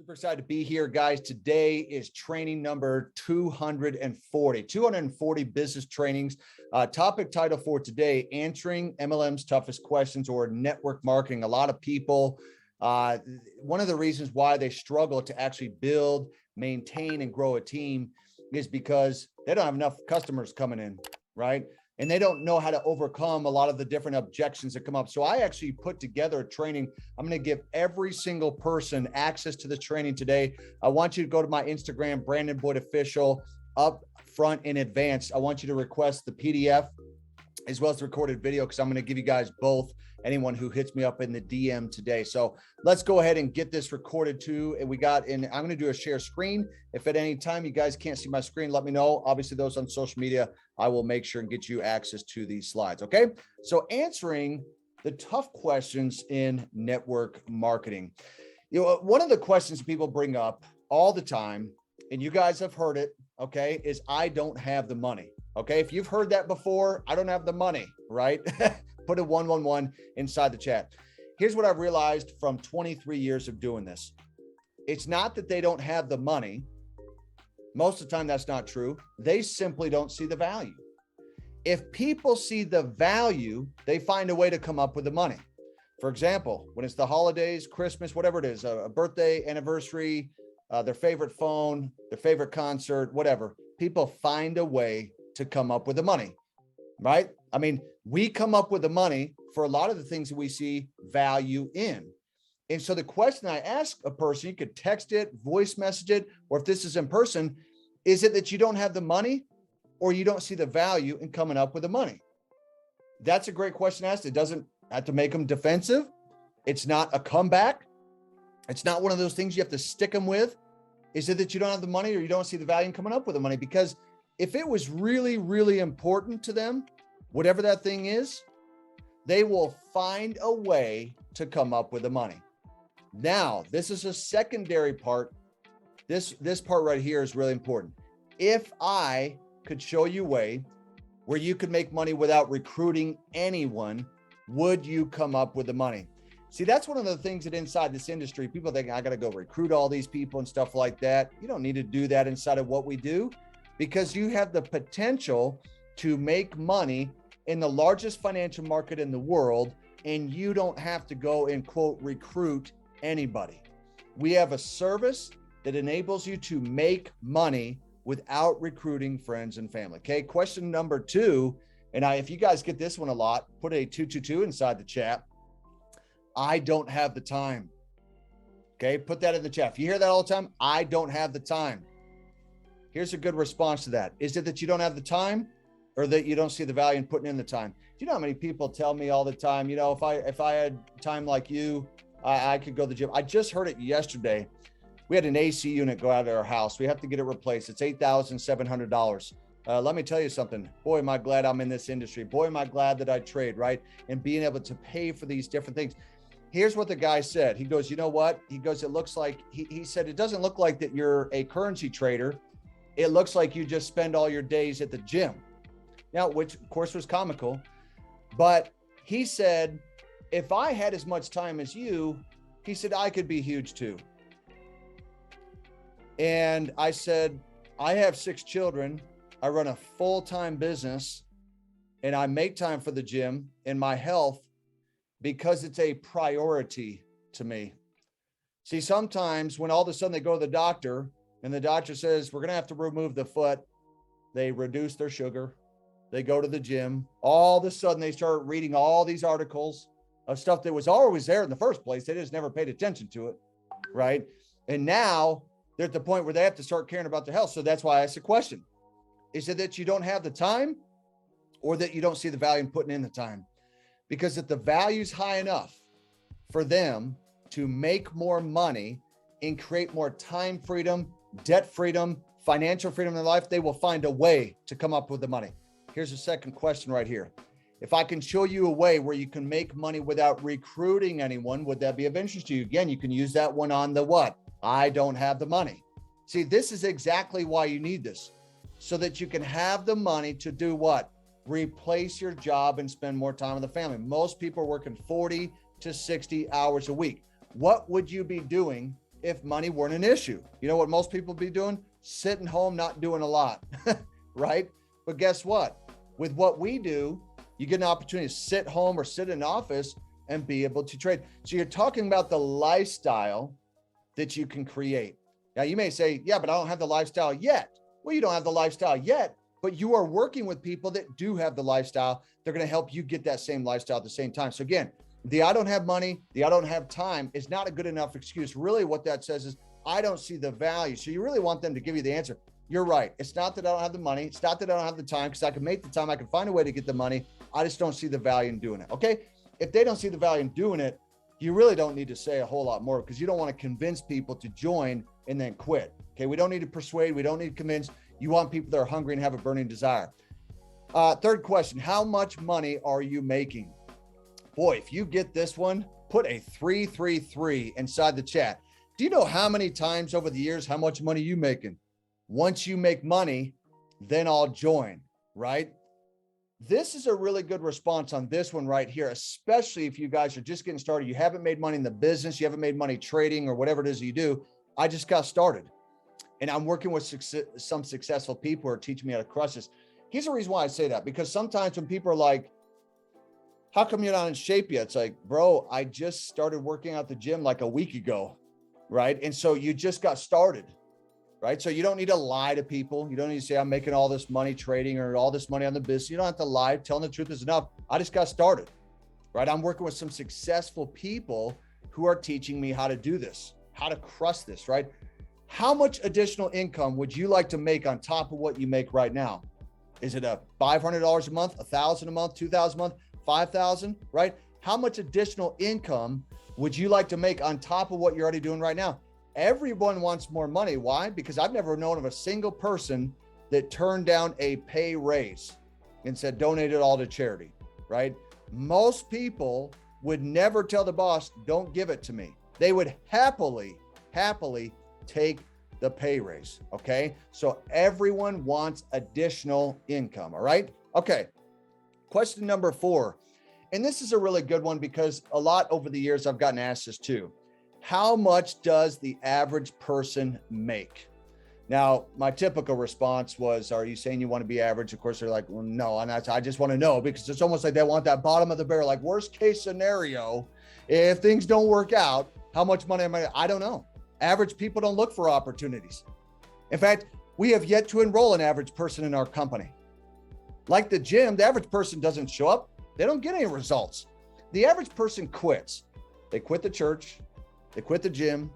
Super excited to be here, guys. Today is training number 240 business trainings. Topic title for today, answering MLM's toughest questions or network marketing. A lot of people, one of the reasons why they struggle to actually build, maintain, and grow a team is because they don't have enough customers coming in, right? And they don't know how to overcome a lot of the different objections that come up. So I actually put together a training. I'm going to give every single person access to the training today. I want you to go to my Instagram, Brandon Boyd Official, up front in advance. I want you to request the PDF as well as the recorded video, because I'm going to give you guys both, anyone who hits me up in the DM today. So let's go ahead and get this recorded too. And I'm going to do a share screen. If at any time you guys can't see my screen, let me know. Obviously those on social media, I will make sure and get you access to these slides. Okay. So answering the tough questions in network marketing. You know, one of the questions people bring up all the time, and you guys have heard it, okay, is I don't have the money. Okay. If you've heard that before, I don't have the money, right? Put a 111 inside the chat. Here's what I've realized from 23 years of doing this. It's not that they don't have the money. Most of the time, that's not true. They simply don't see the value. If people see the value, they find a way to come up with the money. For example, when it's the holidays, Christmas, whatever it is, a birthday, anniversary, their favorite phone, their favorite concert, whatever, people find a way to come up with the money, right? I mean, we come up with the money for a lot of the things that we see value in. And so the question I ask a person, you could text it, voice message it, or if this is in person, is it that you don't have the money or you don't see the value in coming up with the money? That's a great question to ask. It doesn't have to make them defensive. It's not a comeback. It's not one of those things you have to stick them with. Is it that you don't have the money or you don't see the value in coming up with the money? Because if it was really, really important to them, whatever that thing is, they will find a way to come up with the money. Now, this is a secondary part. This part right here is really important. If I could show you a way where you could make money without recruiting anyone, would you come up with the money? See, that's one of the things that inside this industry, people think I got to go recruit all these people and stuff like that. You don't need to do that inside of what we do, because you have the potential to make money in the largest financial market in the world, and you don't have to go and quote recruit anybody. We have a service that enables you to make money without recruiting friends and family. Okay, question number 2, and if you guys get this one a lot, put a 222 inside the chat. I don't have the time. Okay, put that in the chat. If you hear that all the time, I don't have the time. Here's a good response to that. Is it that you don't have the time, or that you don't see the value in putting in the time? Do you know how many people tell me all the time, you know, if I had time like you, I could go to the gym. I just heard it yesterday. We had an AC unit go out of our house. We have to get it replaced. It's $8,700. Let me tell you something. Boy, am I glad I'm in this industry. Boy, am I glad that I trade, right? And being able to pay for these different things. Here's what the guy said. He goes, you know what? He goes, it looks like, he said, it doesn't look like that you're a currency trader. It looks like you just spend all your days at the gym. Now, which of course was comical, but he said, if I had as much time as you, he said, I could be huge too. And I said, I have 6 children. I run a full-time business, and I make time for the gym and my health because it's a priority to me. See, sometimes when all of a sudden they go to the doctor and the doctor says, we're going to have to remove the foot, they reduce their sugar, they go to the gym, all of a sudden they start reading all these articles of stuff that was always there in the first place. They just never paid attention to it, right? And now they're at the point where they have to start caring about their health. So that's why I asked the question. Is it that you don't have the time, or that you don't see the value in putting in the time? Because if the value's high enough for them to make more money and create more time freedom, debt freedom, financial freedom in their life, they will find a way to come up with the money. Here's the second question right here. If I can show you a way where you can make money without recruiting anyone, would that be of interest to you? Again, you can use that one on the what? I don't have the money. See, this is exactly why you need this, so that you can have the money to do what? Replace your job and spend more time with the family. Most people are working 40 to 60 hours a week. What would you be doing if money weren't an issue? You know what most people be doing? Sitting home, not doing a lot, right? But guess what? With what we do, you get an opportunity to sit home or sit in an office and be able to trade. So you're talking about the lifestyle that you can create. Now you may say, yeah, but I don't have the lifestyle yet. Well, you don't have the lifestyle yet, but you are working with people that do have the lifestyle. They're going to help you get that same lifestyle at the same time. So again, the I don't have money, the I don't have time is not a good enough excuse. Really what that says is I don't see the value. So you really want them to give you the answer. You're right. It's not that I don't have the money. It's not that I don't have the time, because I can make the time. I can find a way to get the money. I just don't see the value in doing it. Okay. If they don't see the value in doing it, you really don't need to say a whole lot more, because you don't want to convince people to join and then quit. Okay. We don't need to persuade. We don't need to convince. You want people that are hungry and have a burning desire. Third question, how much money are you making? Boy, if you get this one, put a 333 inside the chat. Do you know how many times over the years, how much money you making? Once you make money, then I'll join, right? This is a really good response on this one right here, especially if you guys are just getting started. You haven't made money in the business. You haven't made money trading or whatever it is you do. I just got started and I'm working with some successful people who are teaching me how to crush this. Here's the reason why I say that, because sometimes when people are like, how come you're not in shape yet? It's like, bro, I just started working out the gym like a week ago, right? And so you just got started, right? So you don't need to lie to people. You don't need to say, I'm making all this money trading or all this money on the business. You don't have to lie. Telling the truth is enough. I just got started, right? I'm working with some successful people who are teaching me how to do this, how to crush this, right? How much additional income would you like to make on top of what you make right now? Is it a $500 a month, $1,000 a month, $2,000 a month, $5,000, right? How much additional income would you like to make on top of what you're already doing right now? Everyone wants more money. Why? Because I've never known of a single person that turned down a pay raise and said, donate it all to charity, right? Most people would never tell the boss, don't give it to me. They would happily take the pay raise. Okay. So everyone wants additional income. All right. Okay. Question number 4. And this is a really good one because a lot over the years, I've gotten asked this too. How much does the average person make? Now, my typical response was, are you saying you want to be average? Of course, they're like, well, no, I just want to know, because it's almost like they want that bottom of the barrel, like worst case scenario. If things don't work out, how much money am I don't know. Average people don't look for opportunities. In fact, we have yet to enroll an average person in our company. Like the gym, the average person doesn't show up. They don't get any results. The average person quits. They quit the church. They quit the gym.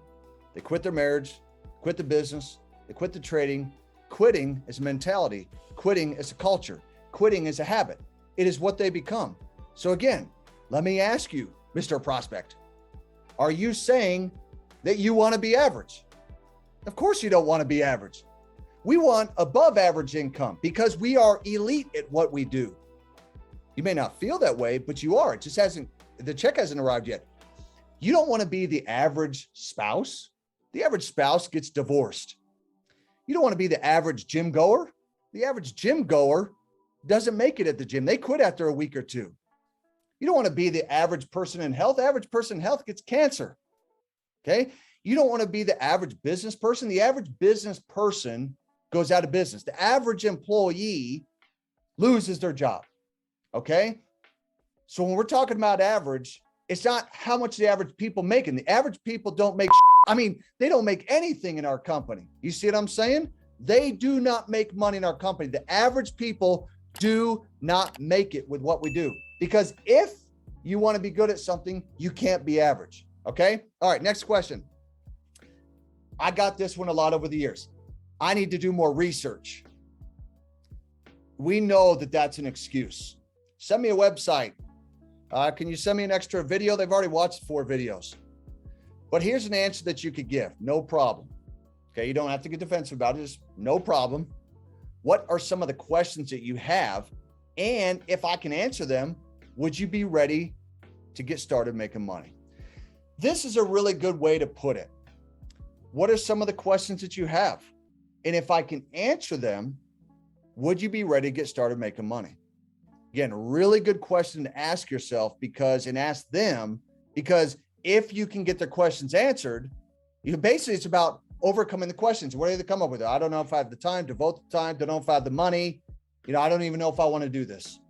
They quit their marriage, quit the business. They quit the trading. Quitting is a mentality. Quitting is a culture. Quitting is a habit. It is what they become. So again, let me ask you, Mr. Prospect, are you saying that you want to be average? Of course you don't want to be average. We want above average income because we are elite at what we do. You may not feel that way, but you are. It just the check hasn't arrived yet. You don't want to be the average spouse. The average spouse gets divorced. You don't want to be the average gym goer. The average gym goer doesn't make it at the gym. They quit after a week or two. You don't want to be the average person in health. The average person in health gets cancer. Okay. You don't want to be the average business person. The average business person goes out of business. The average employee loses their job. Okay. So when we're talking about average, it's not how much the average people making. The average people don't make, they don't make anything in our company. You see what I'm saying? They do not make money in our company. The average people do not make it with what we do, because if you want to be good at something, you can't be average. Okay. All right. Next question. I got this one a lot over the years. I need to do more research. We know that that's an excuse. Send me a website. Can you send me an extra video? They've already watched 4 videos. But here's an answer that you could give. No problem. Okay. You don't have to get defensive about it. Just no problem. What are some of the questions that you have? And if I can answer them, would you be ready to get started making money? This is a really good way to put it. What are some of the questions that you have? And if I can answer them, would you be ready to get started making money? Again, really good question to ask yourself and ask them, because if you can get their questions answered, Basically, it's about overcoming the questions. What do they come up with? I don't know if I have the time, devote the time, don't know if I have the money. I don't even know if I want to do this.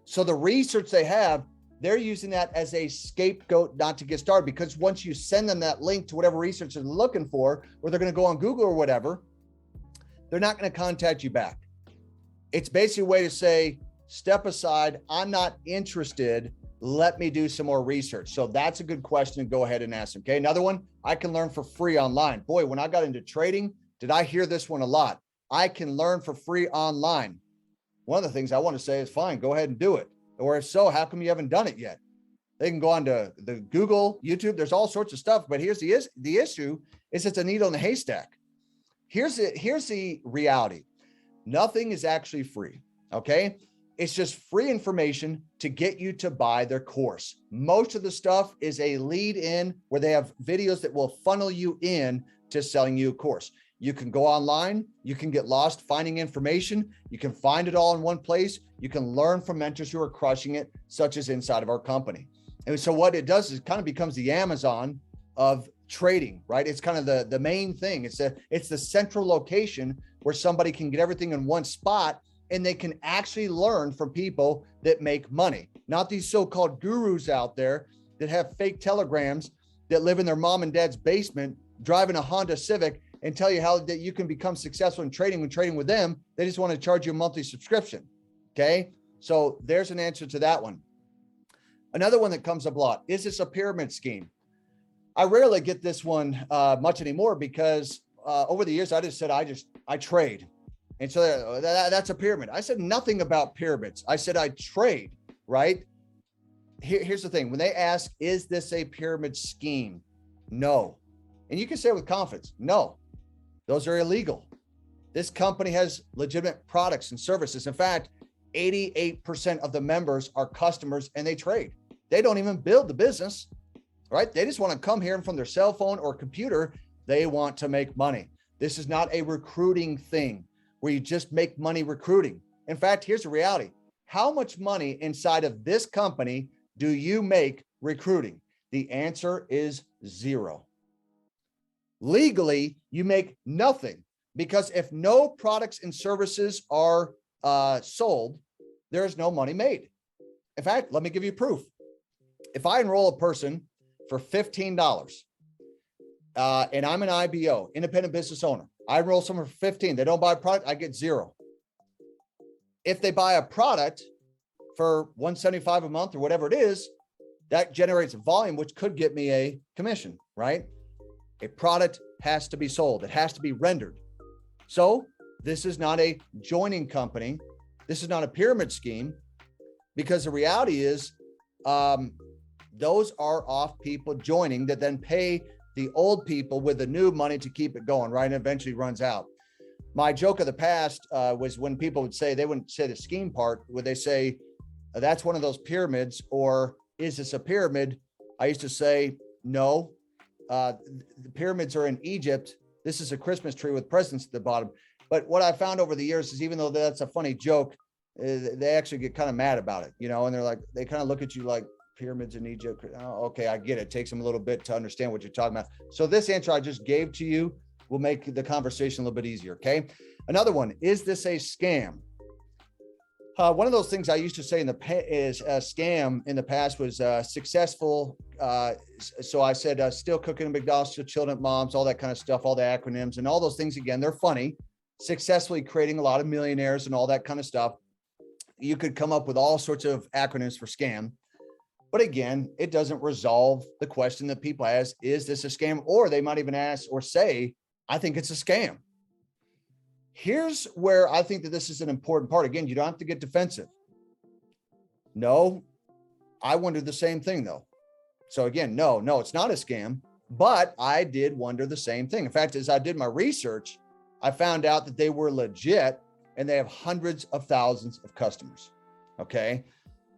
So the research they have, they're using that as a scapegoat not to get started, because once you send them that link to whatever research they're looking for, or they're going to go on Google or whatever, they're not going to contact you back. It's basically a way to say, step aside. I'm not interested. Let me do some more research. So that's a good question to go ahead and ask them. Okay. Another one, I can learn for free online. Boy, when I got into trading, did I hear this one a lot? I can learn for free online. One of the things I want to say is, fine, go ahead and do it. Or if so, how come you haven't done it yet? They can go on to the Google, YouTube, there's all sorts of stuff, but here's the issue is it's a needle in the haystack. Here's the reality. Nothing is actually free. Okay. It's just free information to get you to buy their course. Most of the stuff is a lead in where they have videos that will funnel you in to selling you a course. You can go online, you can get lost finding information, you can find it all in one place, you can learn from mentors who are crushing it, such as inside of our company. And so what it does is it kind of becomes the Amazon of trading, right? It's kind of the main thing. It's the central location where somebody can get everything in one spot, and they can actually learn from people that make money, not these so-called gurus out there that have fake telegrams that live in their mom and dad's basement, driving a Honda Civic, and tell you how that you can become successful in trading when trading with them. They just want to charge you a monthly subscription. Okay. So there's an answer to that one. Another one that comes up a lot, is this a pyramid scheme? I rarely get this one much anymore, because over the years, I just said, I trade. And so that's a pyramid. I said nothing about pyramids. I said, I trade, right? Here's the thing. When they ask, is this a pyramid scheme? No. And you can say it with confidence, no, those are illegal. This company has legitimate products and services. In fact, 88% of the members are customers and they trade. They don't even build the business, right? They just want to come here and from their cell phone or computer, they want to make money. This is not a recruiting thing where you just make money recruiting. In fact, here's the reality. How much money inside of this company do you make recruiting? The answer is zero. Legally, you make nothing, because if no products and services are sold, there is no money made. In fact, let me give you proof. If I enroll a person for $15 and I'm an IBO, independent business owner, I enroll someone for $15, they don't buy a product, I get zero. If they buy a product for $175 a month or whatever it is, that generates volume, which could get me a commission, right? A product has to be sold. It has to be rendered. So this is not a joining company. This is not a pyramid scheme, because the reality is those are off people joining that then pay the old people with the new money to keep it going, right? And eventually runs out. My joke of the past was when people would say, they wouldn't say the scheme part, would they say, that's one of those pyramids, or is this a pyramid? I used to say, no, the pyramids are in Egypt. This is a Christmas tree with presents at the bottom. But what I found over the years is, even though that's a funny joke, they actually get kind of mad about it, and they're like, they kind of look at you like, pyramids in Egypt. Oh, okay, I get it. It takes them a little bit to understand what you're talking about. So this answer I just gave to you will make the conversation a little bit easier. Okay. Another one, is this a scam? One of those things I used to say is a scam in the past was successful. So I said, still cooking at McDonald's, still children at moms, all that kind of stuff, all the acronyms and all those things. Again, they're funny. Successfully creating a lot of millionaires and all that kind of stuff. You could come up with all sorts of acronyms for scam. But again, it doesn't resolve the question that people ask, is this a scam? Or they might even ask or say, I think it's a scam. Here's where I think that this is an important part. Again, you don't have to get defensive. No, I wondered the same thing though. So again, no, it's not a scam, but I did wonder the same thing. In fact, as I did my research, I found out that they were legit and they have hundreds of thousands of customers. Okay.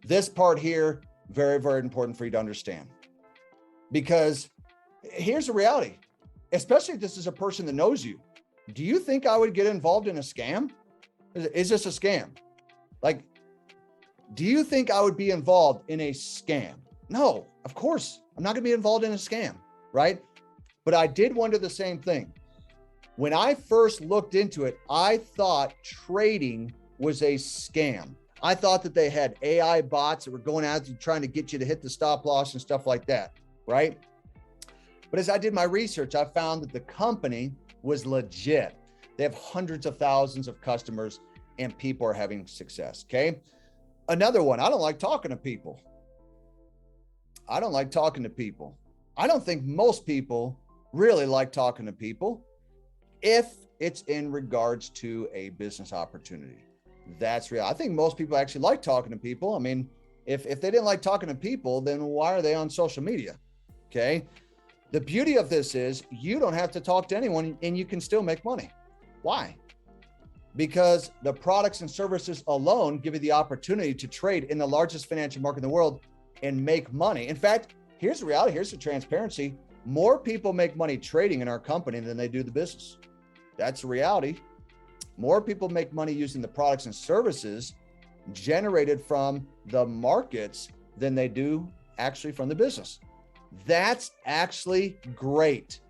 This part here, very, very important for you to understand, because here's the reality, especially if this is a person that knows you. Do you think I would get involved in a scam? Is this a scam? Like, do you think I would be involved in a scam? No, of course, I'm not going to be involved in a scam, right? But I did wonder the same thing. When I first looked into it, I thought trading was a scam. I thought that they had AI bots that were going out and trying to get you to hit the stop loss and stuff like that, right? But as I did my research, I found that the company was legit. They have hundreds of thousands of customers and people are having success, okay? Another one, I don't like talking to people. I don't like talking to people. I don't think most people really like talking to people if it's in regards to a business opportunity. That's real. I think most people actually like talking to people. I mean, if they didn't like talking to people, then why are they on social media? Okay. The beauty of this is you don't have to talk to anyone and you can still make money. Why? Because the products and services alone give you the opportunity to trade in the largest financial market in the world and make money. In fact, here's the reality. Here's the transparency. More people make money trading in our company than they do the business. That's the reality. More people make money using the products and services generated from the markets than they do actually from the business. That's actually great.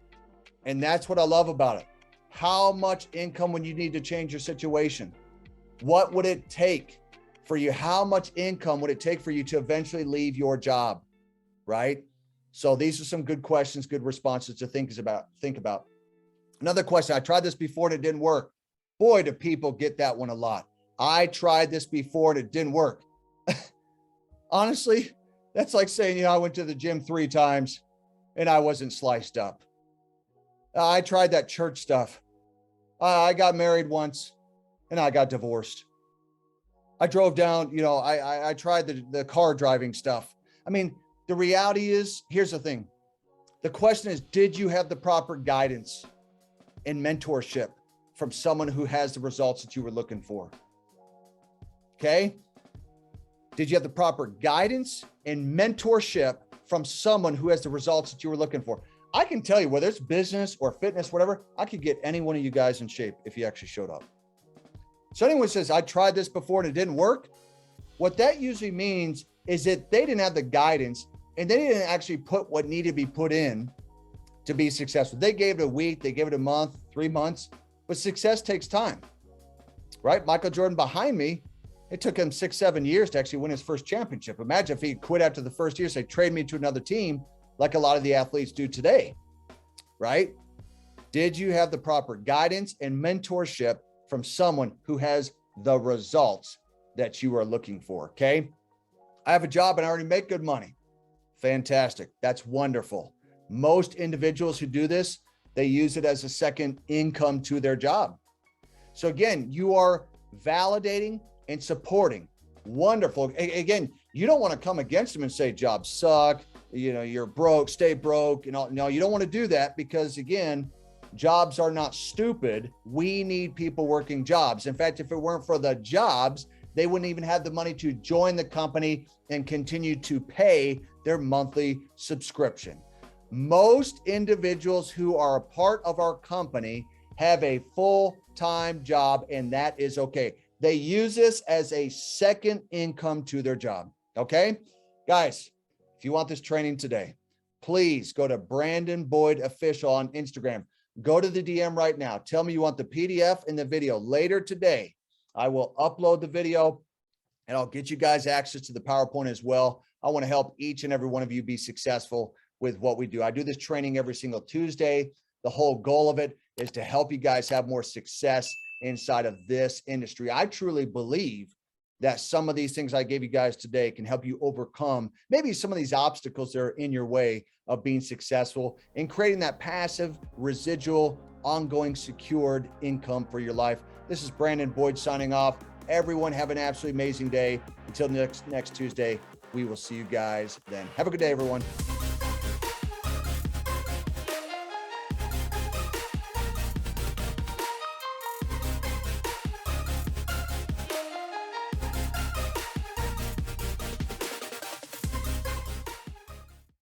And that's what I love about it. How much income would you need to change your situation? What would it take for you? How much income would it take for you to eventually leave your job? Right? So these are some good questions, good responses to think about. Another question. I tried this before and it didn't work. Boy, do people get that one a lot. I tried this before and it didn't work. Honestly, that's like saying, I went to the gym 3 times and I wasn't sliced up. I tried that church stuff. I got married once and I got divorced. I drove down, I tried the car driving stuff. I mean, the reality is, here's the thing. The question is, did you have the proper guidance and mentorship from someone who has the results that you were looking for? Okay. Did you have the proper guidance and mentorship from someone who has the results that you were looking for? I can tell you, whether it's business or fitness, whatever, I could get any one of you guys in shape if you actually showed up. So anyone says, I tried this before and it didn't work. What that usually means is that they didn't have the guidance and they didn't actually put what needed to be put in to be successful. They gave it a week, they gave it a month, 3 months. But success takes time, right? Michael Jordan behind me, it took him 6-7 years to actually win his first championship. Imagine if he quit after the first year, say, trade me to another team like a lot of the athletes do today, right? Did you have the proper guidance and mentorship from someone who has the results that you are looking for, okay? I have a job and I already make good money. Fantastic. That's wonderful. Most individuals who do this, they use it as a second income to their job. So again, you are validating and supporting. Wonderful. Again, you don't want to come against them and say jobs suck, you're broke, stay broke. No, you don't want to do that because again, jobs are not stupid. We need people working jobs. In fact, if it weren't for the jobs, they wouldn't even have the money to join the company and continue to pay their monthly subscription. Most individuals who are a part of our company have a full-time job, and that is okay. They use this as a second income to their job. Okay, guys, if you want this training today, please go to Brandon Boyd Official on Instagram. Go to the DM right now. Tell me you want the PDF and the video. Later today, I will upload the video and I'll get you guys access to the PowerPoint as well. I want to help each and every one of you be successful with what we do. I do this training every single Tuesday. The whole goal of it is to help you guys have more success inside of this industry. I truly believe that some of these things I gave you guys today can help you overcome maybe some of these obstacles that are in your way of being successful and creating that passive, residual, ongoing, secured income for your life. This is Brandon Boyd signing off. Everyone have an absolutely amazing day. Until next Tuesday, we will see you guys then. Have a good day, everyone.